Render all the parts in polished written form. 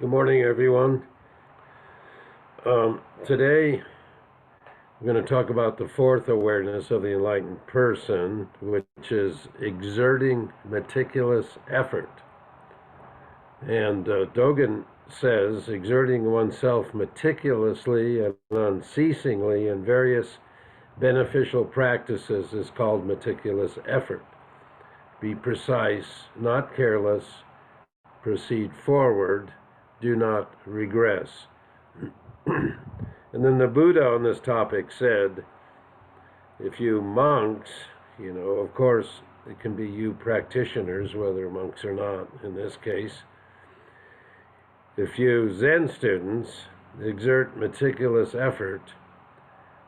Good morning, everyone. Today, we're going to talk about the fourth awareness of the enlightened person, which is exerting meticulous effort. And Dogen says exerting oneself meticulously and unceasingly in various beneficial practices is called meticulous effort. Be precise, not careless, proceed forward, do not regress. And then the Buddha on this topic said, if you monks, of course, it can be you practitioners, whether monks or not in this case, if you Zen students exert meticulous effort,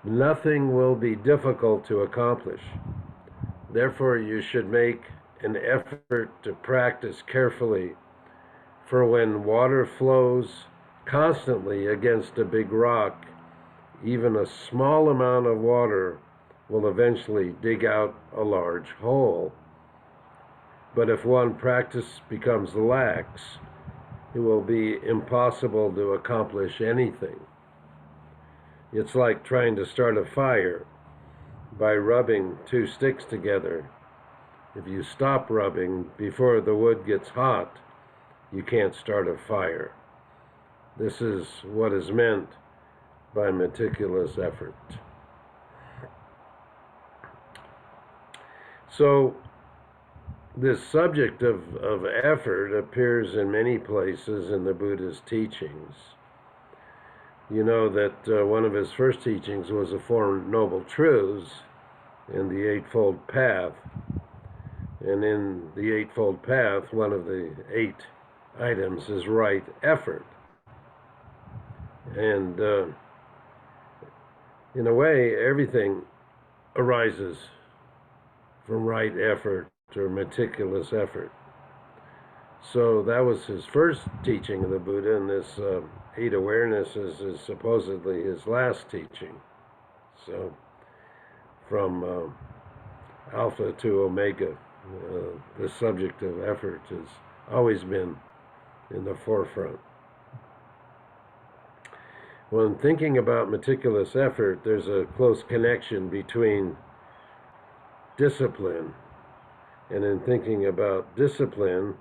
nothing will be difficult to accomplish. Therefore, you should make an effort to practice carefully, for when water flows constantly against a big rock, even a small amount of water will eventually dig out a large hole. But if one practice becomes lax, it will be impossible to accomplish anything. It's like trying to start a fire by rubbing two sticks together. If you stop rubbing before the wood gets hot, you can't start a fire. This is what is meant by meticulous effort. So, this subject of effort appears in many places in the Buddha's teachings. You know that one of his first teachings was the Four Noble Truths and the Eightfold Path. And in the Eightfold Path, one of the 8 items is right effort. And in a way, everything arises from right effort or meticulous effort. So that was his first teaching of the Buddha, and this 8 awarenesses is supposedly his last teaching. So from Alpha to Omega, the subject of effort has always been in the forefront. When thinking about meticulous effort, there's a close connection between discipline. And in thinking about discipline,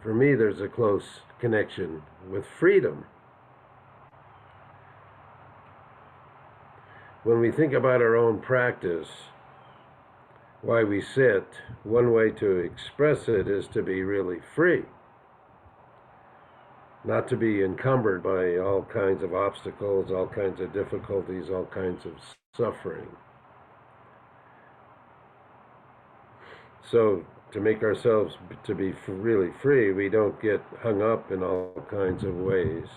for me, there's a close connection with freedom. When we think about our own practice, why we sit, one way to express it is to be really free. Not to be encumbered by all kinds of obstacles, all kinds of difficulties, all kinds of suffering. So to make ourselves to be really free, we don't get hung up in all kinds of ways.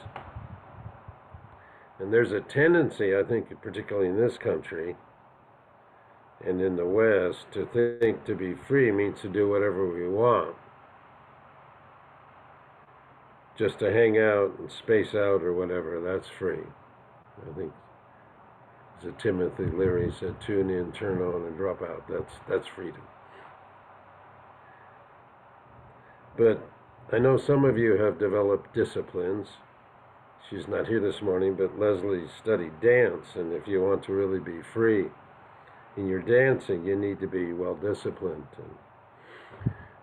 And there's a tendency, I think, particularly in this country and in the West, to think to be free means to do whatever we want. Just to hang out and space out or whatever, that's free. I think, as Timothy Leary said, tune in, turn on, and drop out. That's freedom. But I know some of you have developed disciplines. She's not here this morning, but Leslie studied dance, and if you want to really be free in your dancing, you need to be well disciplined.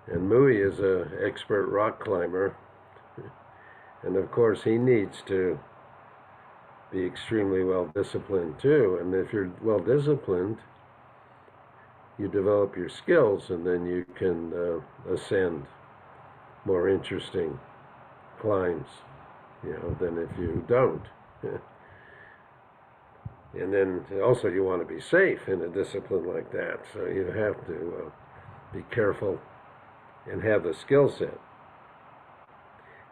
And Mui is an expert rock climber. And of course, he needs to be extremely well disciplined too. And if you're well disciplined, you develop your skills, and then you can ascend more interesting climbs, than if you don't. And then also you want to be safe in a discipline like that. So you have to be careful and have the skill set.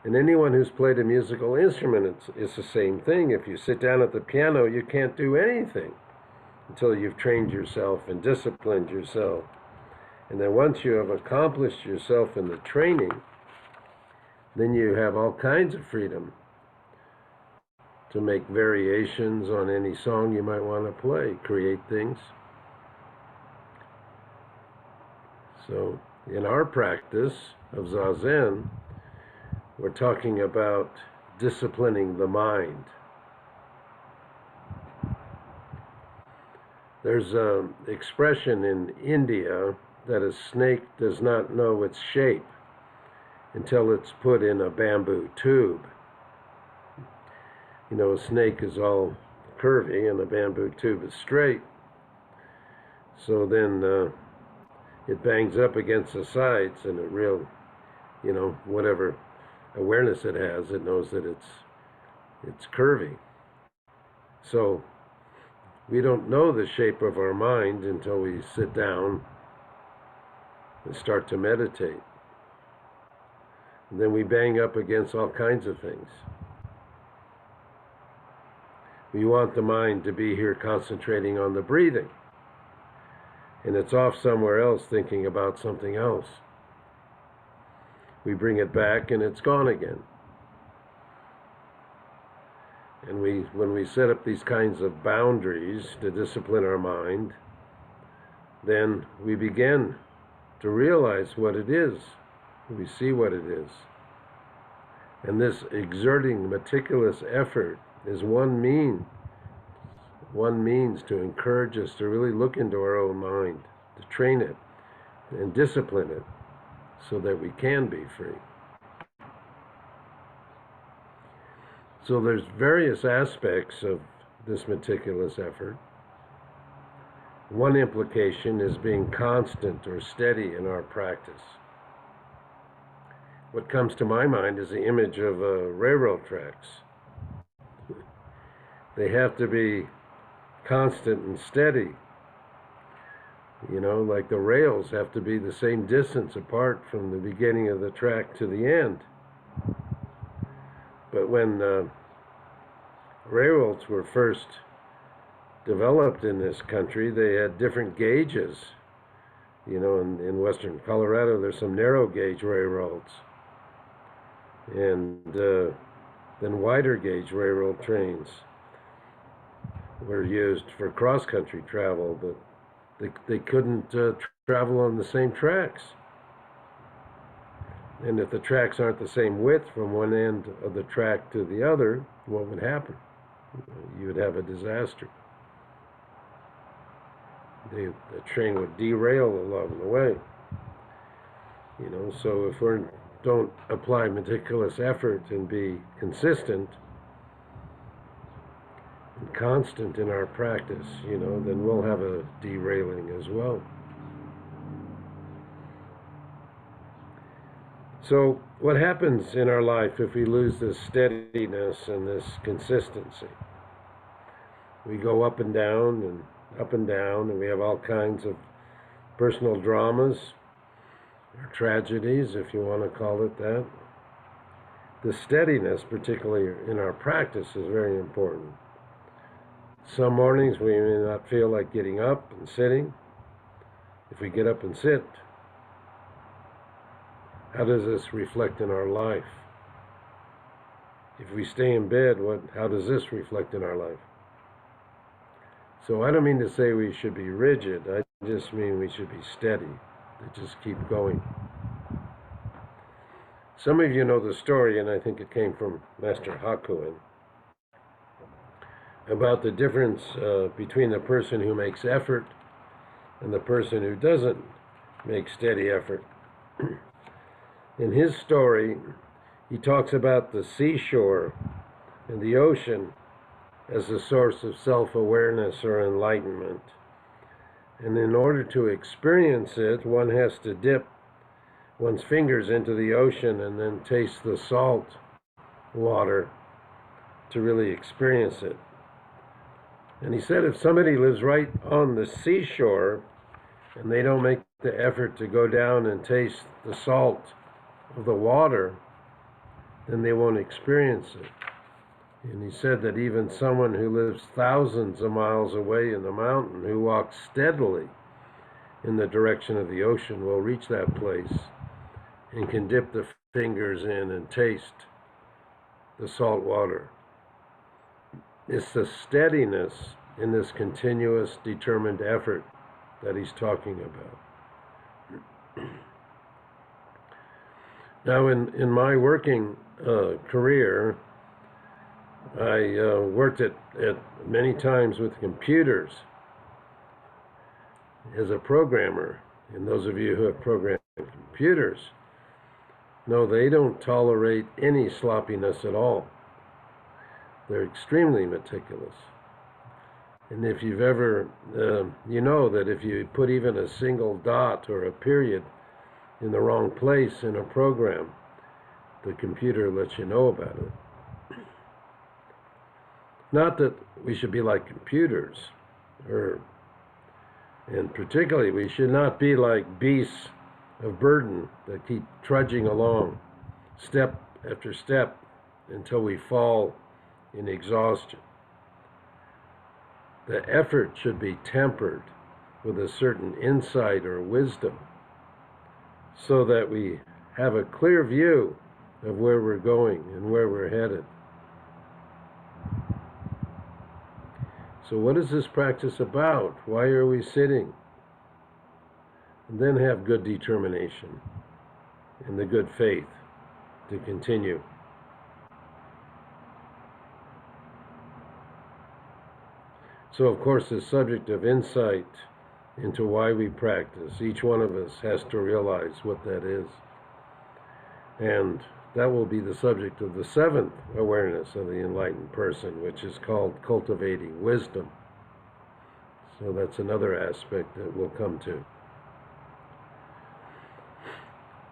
And anyone who's played a musical instrument, it's the same thing. If you sit down at the piano, you can't do anything until you've trained yourself and disciplined yourself. And then once you have accomplished yourself in the training, then you have all kinds of freedom to make variations on any song you might want to play, create things. So in our practice of Zazen, we're talking about disciplining the mind. There's an expression in India that a snake does not know its shape until it's put in a bamboo tube. You know, a snake is all curvy and a bamboo tube is straight. So then it bangs up against the sides, and it whatever awareness it has, it knows that it's curvy. So we don't know the shape of our mind until we sit down and start to meditate. And then we bang up against all kinds of things. We want the mind to be here concentrating on the breathing, and it's off somewhere else thinking about something else. We bring it back and it's gone again. And when we set up these kinds of boundaries to discipline our mind, then we begin to realize what it is. We see what it is. And this exerting meticulous effort is one means to encourage us to really look into our own mind, to train it and discipline it so that we can be free. So there's various aspects of this meticulous effort. One implication is being constant or steady in our practice. What comes to my mind is the image of railroad tracks. They have to be constant and steady. You know, like the rails have to be the same distance apart from the beginning of the track to the end. But when railroads were first developed in this country, they had different gauges. You know, in western Colorado, there's some narrow gauge railroads. And then wider gauge railroad trains were used for cross-country travel, but they couldn't travel on the same tracks. And if the tracks aren't the same width from one end of the track to the other, what would happen? You would have a disaster. The train would derail along the way. You know, so if we don't apply meticulous effort and be consistent and constant in our practice, you know, then we'll have a derailing as well. So what happens in our life if we lose this steadiness and this consistency? We go up and down, and we have all kinds of personal dramas, or tragedies, if you want to call it that. The steadiness, particularly in our practice, is very important. Some mornings we may not feel like getting up and sitting. If we get up and sit, how does this reflect in our life? If we stay in bed, how does this reflect in our life? So I don't mean to say we should be rigid. I just mean we should be steady, to just keep going. Some of you know the story, and I think it came from Master Hakuin, about the difference between the person who makes effort and the person who doesn't make steady effort. In his story, he talks about the seashore and the ocean as a source of self-awareness or enlightenment. And in order to experience it, one has to dip one's fingers into the ocean and then taste the salt water to really experience it. And he said if somebody lives right on the seashore and they don't make the effort to go down and taste the salt of the water, then they won't experience it. And he said that even someone who lives thousands of miles away in the mountain, who walks steadily in the direction of the ocean, will reach that place and can dip the fingers in and taste the salt water. It's the steadiness in this continuous, determined effort that he's talking about. Now, in my working career, I worked at many times with computers as a programmer, and those of you who have programmed computers know they don't tolerate any sloppiness at all. They're extremely meticulous. And if you've ever, you know that if you put even a single dot or a period in the wrong place in a program, the computer lets you know about it. Not that we should be like computers, and particularly we should not be like beasts of burden that keep trudging along, step after step, until we fall in exhaustion. The effort should be tempered with a certain insight or wisdom so that we have a clear view of where we're going and where we're headed. So what is this practice about? Why are we sitting? And then have good determination and the good faith to continue. So, of course, the subject of insight into why we practice, each one of us has to realize what that is. And that will be the subject of the seventh awareness of the enlightened person, which is called cultivating wisdom. So that's another aspect that we'll come to.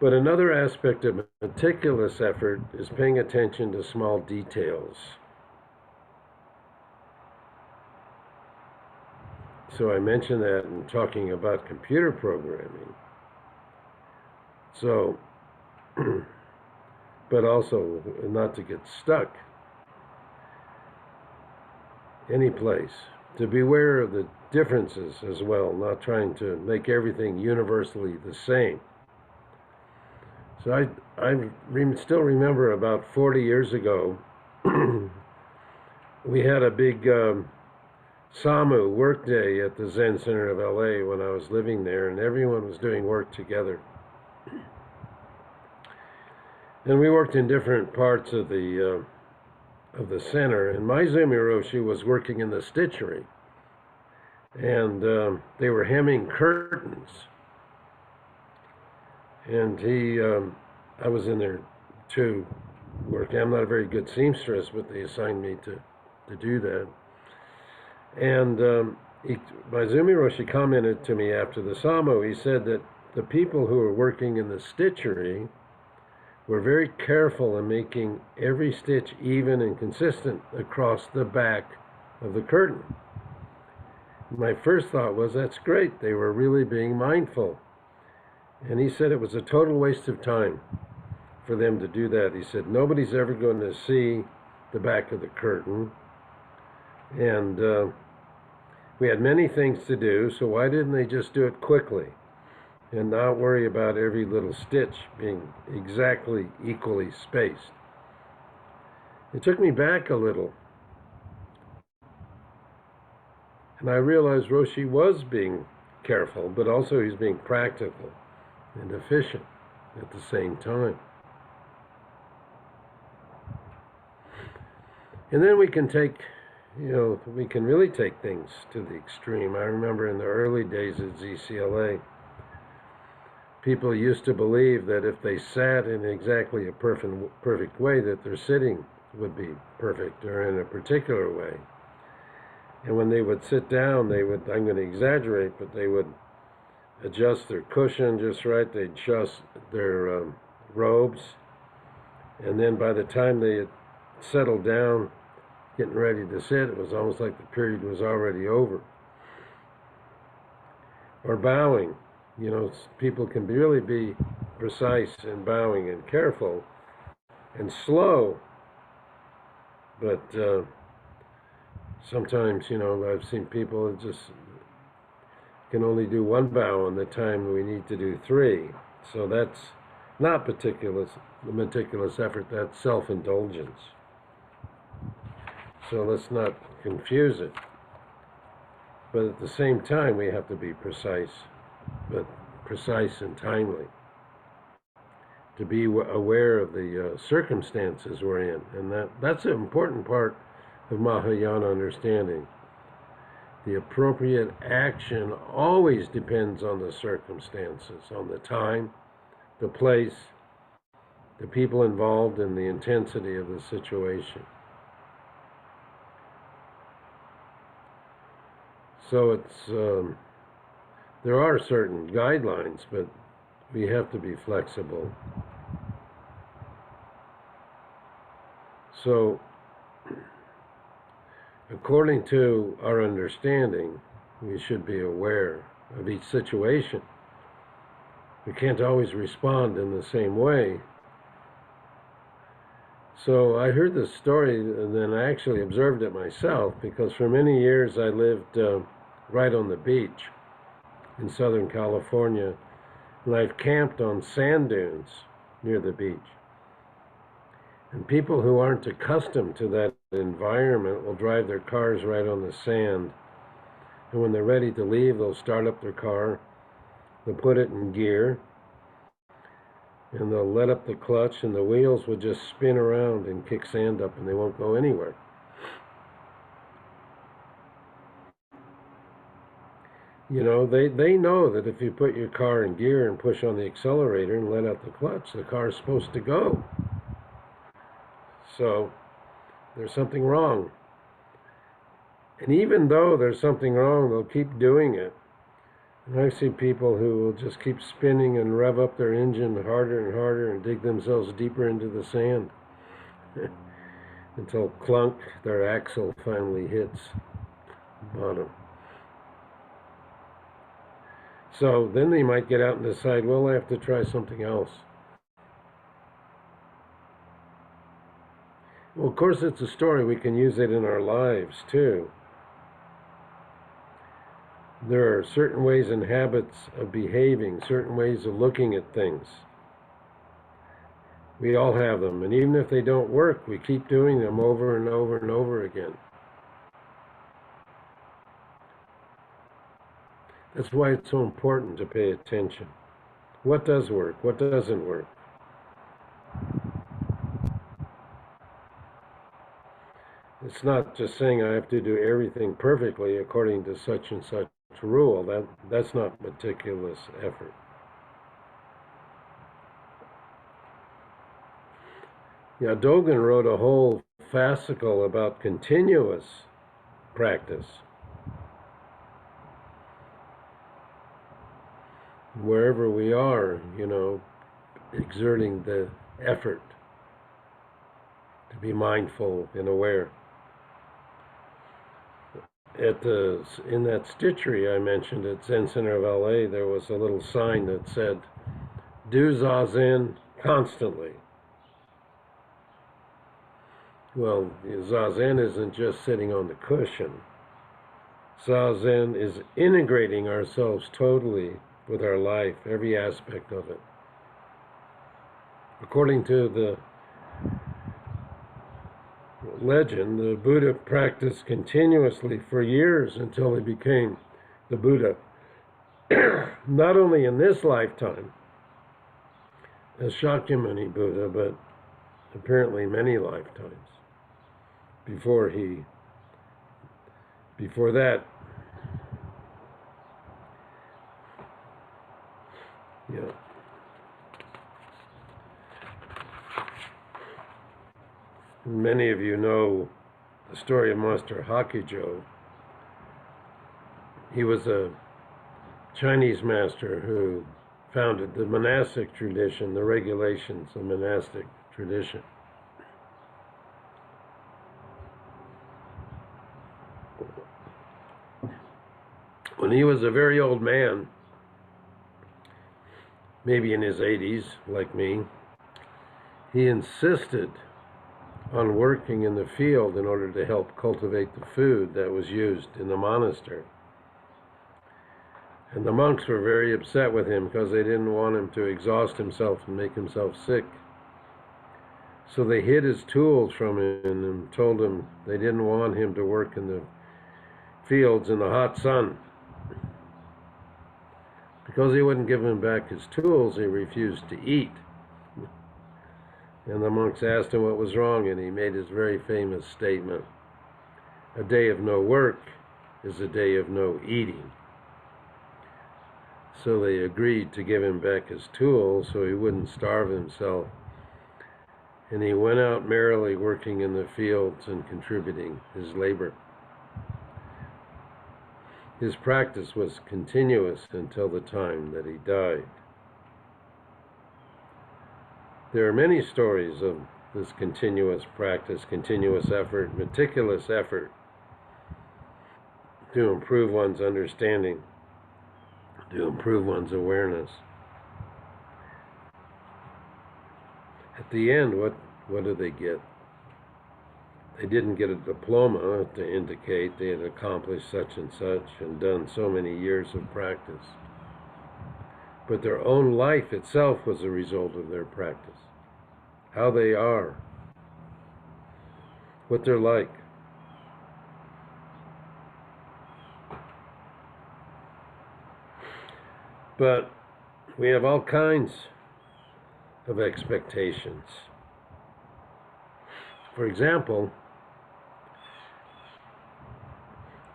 But another aspect of meticulous effort is paying attention to small details. So I mentioned that in talking about computer programming. So, but also not to get stuck any place, to beware of the differences as well, not trying to make everything universally the same. So I still remember about 40 years ago, we had a big SAMU work day at the Zen Center of LA when I was living there, and everyone was doing work together. And we worked in different parts of the center, and my Roshi was working in the stitchery, and they were hemming curtains. And I was in there too, working. I'm not a very good seamstress, but they assigned me to do that. And my Roshi commented to me after the SAMU, he said that the people who were working in the stitchery were very careful in making every stitch even and consistent across the back of the curtain. My first thought was, that's great. They were really being mindful. And he said it was a total waste of time for them to do that. He said, nobody's ever going to see the back of the curtain. And we had many things to do, so why didn't they just do it quickly and not worry about every little stitch being exactly equally spaced? It took me back a little. And I realized Roshi was being careful, but also he's being practical and efficient at the same time. And then we can take, we can really take things to the extreme. I remember in the early days at ZCLA, people used to believe that if they sat in exactly a perfect way, that their sitting would be perfect or in a particular way. And when they would sit down, they would, I'm going to exaggerate, but they would adjust their cushion just right. They'd adjust their robes. And then by the time they had settled down, getting ready to sit, it was almost like the period was already over. Or bowing. People can really be precise in bowing and careful and slow. But sometimes, I've seen people that just can only do one bow in the time we need to do three. So that's not meticulous effort, that's self-indulgence. So let's not confuse it. But at the same time, we have to be precise, but precise and timely. to be aware of the circumstances we're in. And that's an important part of Mahayana understanding. The appropriate action always depends on the circumstances, on the time, the place, the people involved, and the intensity of the situation. So there are certain guidelines, but we have to be flexible. So, according to our understanding, we should be aware of each situation. We can't always respond in the same way. So I heard this story, and then I actually observed it myself, because for many years I lived right on the beach in Southern California, and I've camped on sand dunes near the beach. And people who aren't accustomed to that environment will drive their cars right on the sand. And when they're ready to leave, they'll start up their car, they'll put it in gear, and they'll let up the clutch, and the wheels will just spin around and kick sand up, and they won't go anywhere. You know, they know that if you put your car in gear and push on the accelerator and let out the clutch, the car is supposed to go. So there's something wrong. And even though there's something wrong, they'll keep doing it. And I see people who will just keep spinning and rev up their engine harder and harder and dig themselves deeper into the sand until clunk, their axle finally hits bottom. So then they might get out and decide, well, I have to try something else. Well, of course, it's a story. We can use it in our lives, too. There are certain ways and habits of behaving, certain ways of looking at things. We all have them. And even if they don't work, we keep doing them over and over and over again. That's why it's so important to pay attention. What does work? What doesn't work? It's not just saying I have to do everything perfectly according to such and such rule. That's not meticulous effort. Yeah, Dogen wrote a whole fascicle about continuous practice. Wherever we are, you know, exerting the effort to be mindful and aware. In that stitchery I mentioned at Zen Center of LA, there was a little sign that said, do Zazen constantly. Well, Zazen isn't just sitting on the cushion. Zazen is integrating ourselves totally with our life, every aspect of it. According to the legend, the Buddha practiced continuously for years until he became the Buddha, not only in this lifetime as Shakyamuni Buddha, but apparently many lifetimes before that. Yeah. Many of you know the story of Master Hakujo. He was a Chinese master who founded the monastic tradition, the regulations of monastic tradition. When he was a very old man, maybe in his 80s, like me, he insisted on working in the field in order to help cultivate the food that was used in the monastery. And the monks were very upset with him because they didn't want him to exhaust himself and make himself sick. So they hid his tools from him and told him they didn't want him to work in the fields in the hot sun. Because he wouldn't give him back his tools, he refused to eat. And the monks asked him what was wrong, and he made his very famous statement: "A day of no work is a day of no eating." So they agreed to give him back his tools so he wouldn't starve himself. And he went out merrily working in the fields and contributing his labor. His practice was continuous until the time that he died. There are many stories of this continuous practice, continuous effort, meticulous effort to improve one's understanding, to improve one's awareness. At the end, what do they get? They didn't get a diploma to indicate they had accomplished such and such and done so many years of practice. But their own life itself was a result of their practice. How they are, what they're like. But we have all kinds of expectations. For example,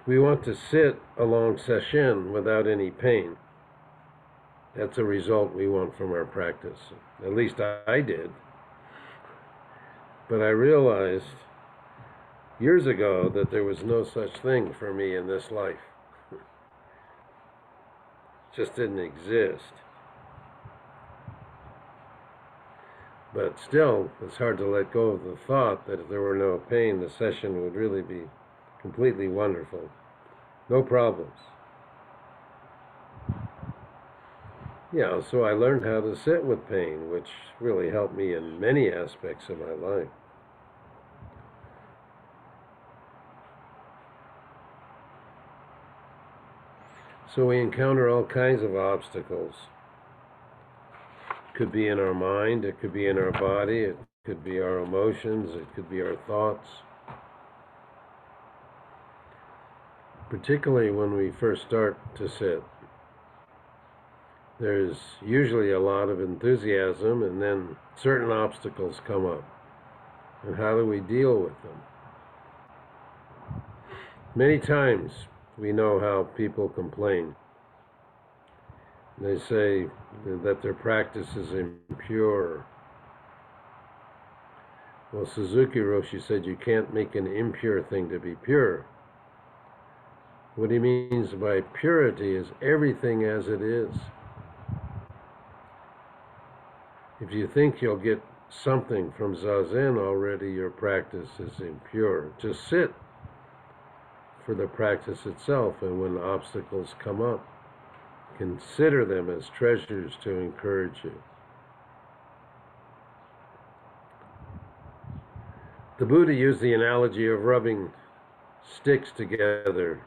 we want to sit along Shishin without any pain. That's a result we want from our practice. At least I did. But I realized years ago that there was no such thing for me in this life. It just didn't exist. But still, it's hard to let go of the thought that if there were no pain, the session would really be completely wonderful. No problems. Yeah, so I learned how to sit with pain, which really helped me in many aspects of my life. So we encounter all kinds of obstacles. It could be in our mind, it could be in our body, it could be our emotions, it could be our thoughts. Particularly when we first start to sit, there's usually a lot of enthusiasm, and then certain obstacles come up. And how do we deal with them? Many times we know how people complain. They say that their practice is impure. Well, Suzuki Roshi said you can't make an impure thing to be pure. What he means by purity is everything as it is. If you think you'll get something from Zazen already, your practice is impure. Just sit for the practice itself, and when obstacles come up, consider them as treasures to encourage you. The Buddha used the analogy of rubbing sticks together.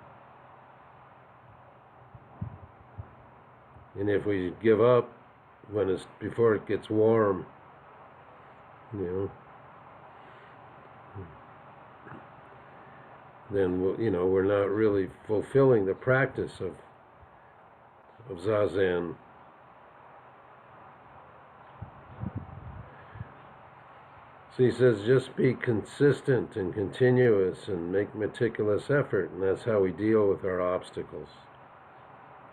And if we give up before it gets warm, then we're not really fulfilling the practice of Zazen. So he says, just be consistent and continuous and make meticulous effort, and that's how we deal with our obstacles.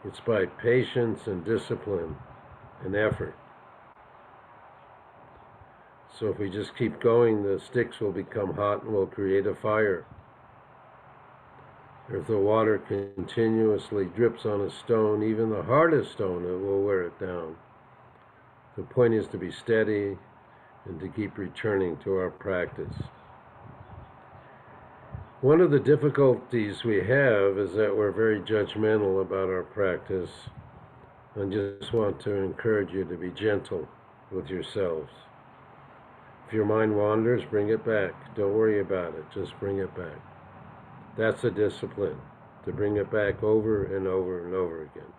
It's by patience and discipline and effort. So if we just keep going, the sticks will become hot and will create a fire. Or if the water continuously drips on a stone, even the hardest stone, it will wear it down. The point is to be steady and to keep returning to our practice. One of the difficulties we have is that we're very judgmental about our practice, and just want to encourage you to be gentle with yourselves. If your mind wanders, bring it back. Don't worry about it. Just bring it back. That's a discipline, to bring it back over and over and over again.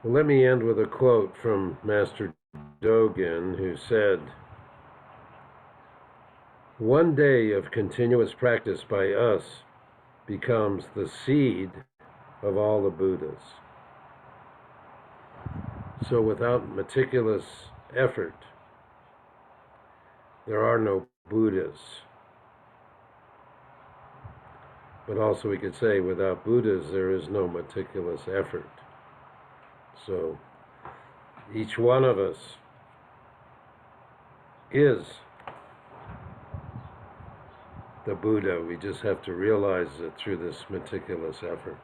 Well, let me end with a quote from Master Dogen, who said, "One day of continuous practice by us becomes the seed of all the Buddhas." So without meticulous effort, There are no Buddhas. But also we could say without Buddhas there is no meticulous effort. So each one of us is the Buddha. We just have to realize it through this meticulous effort.